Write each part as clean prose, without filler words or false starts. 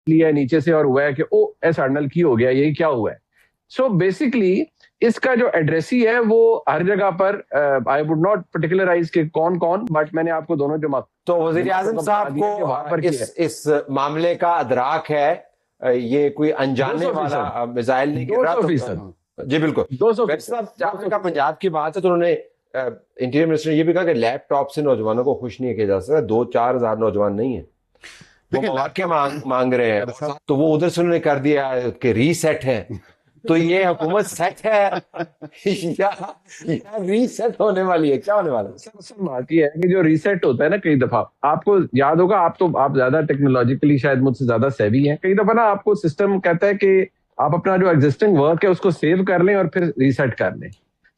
लिया है नीचे से और हुआ है कि ओ एस अर्नल की हो गया, यही क्या हुआ है. सो बेसिकली इसका जो एड्रेसी है वो हर जगह पर, आई वुड नॉट पर्टिकुलराइज कि कौन कौन, बट मैंने आपको दोनों जमात. तो वजीर आजम साहब को इस मामले का अदराक है, ये कोई अनजाने वाला मिसाइल नहीं गिर रहा. 200%. जी बिल्कुल. 200%. जहाँ तक पंजाब की बात है तो उन्होंने इंटीरियर मिनिस्टर ने ये भी कहा कि लैपटॉप से नौजवानों को खुश नहीं किया जा सकता. 2-4 हजार नौजवान नहीं है, देखिए मांग रहे हैं, तो वो उधर से उन्होंने कर दिया कि रीसेट है. तो ये हुकूमत सेट है या रीसेट होने वाली है, क्या होने वाला है? सर बात ये है कि जो रीसेट होता है ना, कई दफा आपको याद होगा, आप ज्यादा टेक्नोलॉजिकली शायद मुझसे ज्यादा सेवी हैं, कई दफा ना आपको सिस्टम कहता है कि आप अपना जो एग्जिस्टिंग वर्क है उसको सेव कर लें और फिर रीसेट कर लें,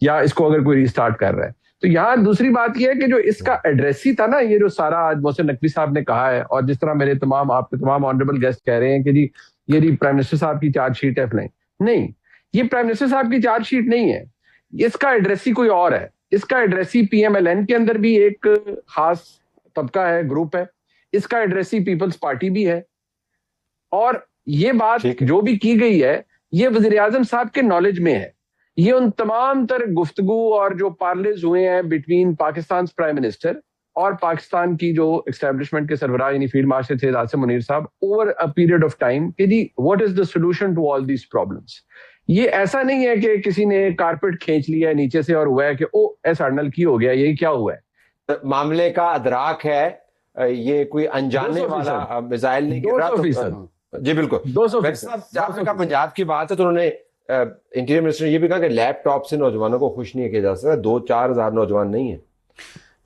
या इसको अगर कोई रीस्टार्ट कर रहा है. तो यहाँ दूसरी बात यह है कि जो इसका एड्रेस ही था ना, ये जो सारा आज मोहसिन नकवी साहब ने कहा है, और जिस तरह मेरे आपके तमाम ऑनरेबल गेस्ट कह रहे हैं कि जी ये प्राइम मिनिस्टर साहब की चार्जशीट है, नहीं, ये प्राइम मिनिस्टर साहब की चार्जशीट नहीं है. इसका एड्रेस ही कोई और है. इसका एड्रेस ही PMLN के अंदर भी एक खास तबका है, ग्रुप है. इसका एड्रेस ही पीपल्स पार्टी भी है. और ये बात जो भी की गई है ये वजीर आजम साहब के नॉलेज में है. ये उन तमाम तर गुफ्तगू और जो पार्लेज हुए हैं बिटवीन पाकिस्तान प्राइम मिनिस्टर और पाकिस्तान की जो एस्टेब्लिशमेंट के सरबराह यानी फील्ड मार्शल सैयद आसिम मुनीर साहब over a period of time कि जी what is the solution to all these problems. ये ऐसा नहीं है कि किसी ने कारपेट खींच लिया है नीचे से और हुआ है कि ओ एस अर्नल की हो गया, यही क्या हुआ है. मामले का अदराक है, ये कोई अनजाने वाला मिसाइल नहीं गिर रहा. 200%. जी बिल्कुल. 200%. जहाँ तक पंजाब की बात है तो उन्होंने इंटीरियर मिनिस्टर ने ये भी कहा कि लैपटॉप से नौजवानों को खुश नहीं किया जा सकता. 2-4 हजार नौजवान नहीं है.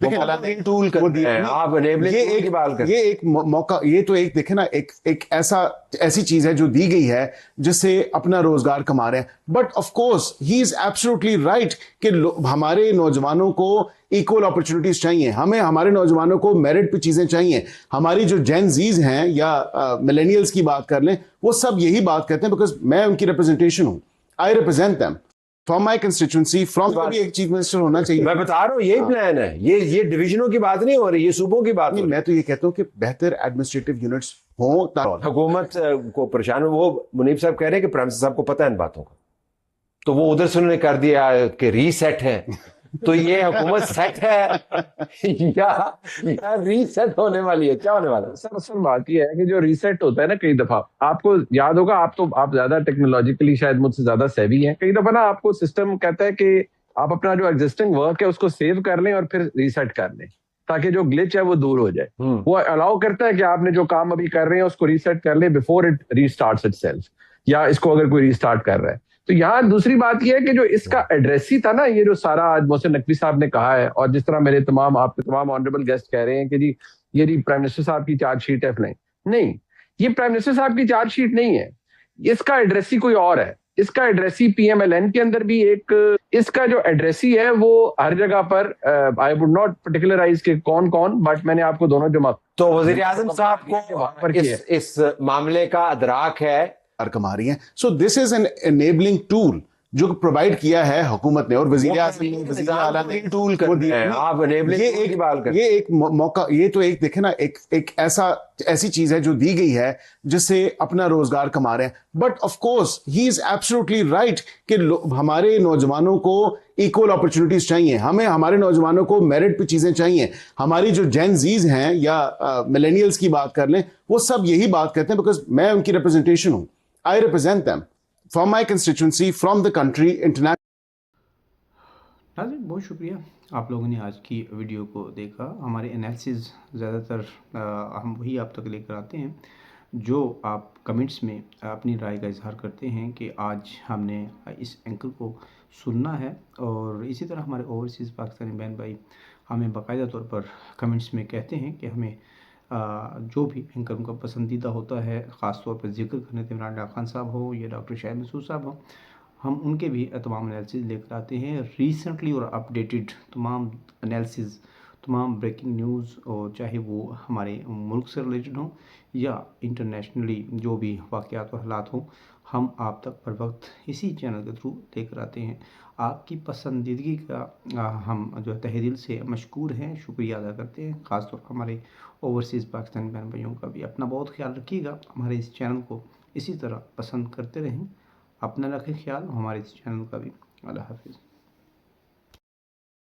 देखिए टूल कर दिए आप ये एक मौका, ये तो एक देखे ना, एक ऐसी चीज है जो दी गई है जिससे अपना रोजगार कमा रहे हैं. But of course he is absolutely right कि हमारे नौजवानों को इक्वल अपॉर्चुनिटीज चाहिए, हमें हमारे नौजवानों को मेरिट पे चीजें चाहिए. हमारी जो जेन जीज हैं या मिलेनियल्स की बात कर लें, वो सब यही बात करते हैं बिकॉज मैं उनकी रिप्रेजेंटेशन हूं. I represent them from my constituency. From भी एक चीफ मिनिस्टर होना चाहिए. मैं बता रहा हूँ यही प्लान है. ये डिवीजनों की बात नहीं हो रही, ये सूबों की बात नहीं. मैं तो ये कहता हूँ कि बेहतर एडमिनिस्ट्रेटिव यूनिट्स हों. हुकूमत को परेशान, वो मुनीब साहब कह रहे हैं कि प्राइम मिनिस्टर साहब को पता है इन बातों का, तो वो उधर से उन्होंने कर दिया कि रीसेट है. तो ये हुकूमत सेट है या रीसेट होने वाली है, क्या होने वाला है? सर बात ये है कि जो रीसेट होता है ना, कई दफा आपको याद होगा, आप ज्यादा टेक्नोलॉजिकली शायद मुझसे ज्यादा सेवी हैं, कई दफा ना आपको सिस्टम कहता है कि आप अपना जो एग्जिस्टिंग वर्क है उसको सेव कर लें और फिर रीसेट कर लें ताकि जो ग्लिच है वो दूर हो जाए. वो अलाउ करता है कि आपने जो काम अभी कर रहे हैं उसको रीसेट कर लें बिफोर इट रीस्टार्ट्स इटसेल्फ, या इसको अगर कोई रीस्टार्ट कर रहा है. तो यहाँ दूसरी बात यह है कि जो इसका एड्रेस ही था ना, ये जो सारा आज मोहसिन नकवी साहब ने कहा है, और जिस तरह मेरे आपके तमाम ऑनरेबल गेस्ट कह रहे हैं कि जी ये प्राइम मिनिस्टर साहब की चार्जशीट है, नहीं, ये प्राइम मिनिस्टर साहब की चार्जशीट नहीं है. इसका एड्रेस ही कोई और है. इसका एड्रेस ही PMLN के अंदर भी एक, इसका जो एड्रेस ही है वो हर जगह पर, आई वुड नॉट पर्टिकुलराइज कि कौन कौन, बट मैंने आपको दोनों जमात. तो वजीर आजम साहब को इस मामले का अदराक है कमा रही हैं. So this is an enabling tool जो प्रोवाइड किया है हुकूमत ने, और वजीर आज़म ने टूल कर दिया है. आप ये एक मौका, ये तो एक देखे ना, एक ऐसी चीज है जो दी गई है जिससे अपना रोजगार कमा रहे हैं. But of course he is absolutely right कि हमारे नौजवानों को इक्वल अपॉर्चुनिटीज चाहिए, हमें हमारे नौजवानों को मेरिट पे चीजें चाहिए. हमारी जो जेन जीज हैं या मिलेनियल्स की बात कर लें, वो सब यही बात करते हैं बिकॉज मैं उनकी रिप्रेजेंटेशन हूं. I represent them from my constituency, from the country, international. नाज़रीन, बहुत शुक्रिया आप लोगों ने आज की वीडियो को देखा. हमारे एनालिसिस ज़्यादातर हम वही आप तक लेकर आते हैं जो आप कमेंट्स में अपनी राय का इजहार करते हैं कि आज हमने इस एंकर को सुनना है. और इसी तरह हमारे ओवरसीज़ पाकिस्तानी बहन भाई हमें बाकायदा तौर पर कमेंट्स में कहते हैं कि हमें जो भी एंकर उनका पसंदीदा होता है, ख़ास तौर पर जिक्र करने थे इमरान खान साहब हो या डॉक्टर शाहिद मसूद साहब हो, हम उनके भी तमाम एनालिसिस लेकर आते हैं. रिसेंटली और अपडेटेड तमाम एनालिसिस, तमाम ब्रेकिंग न्यूज़, और चाहे वो हमारे मुल्क से रिलेटेड हों या इंटरनेशनली जो भी वाक़यात और हालात हों, हम आप तक बर वक्त इसी चैनल के थ्रू लेकर आते हैं। आपकी पसंदीदगी का हम जो है तहे दिल से मशकूर हैं, शुक्रिया अदा करते हैं। ख़ास तौर पर हमारे ओवरसीज़ पाकिस्तानी बहन भाइयों का भी। अपना बहुत ख्याल रखिएगा, हमारे इस चैनल को इसी तरह पसंद करते रहें। अपना रखें ख्याल, हमारे इस चैनल का भी। अल्लाह हाफ़िज़।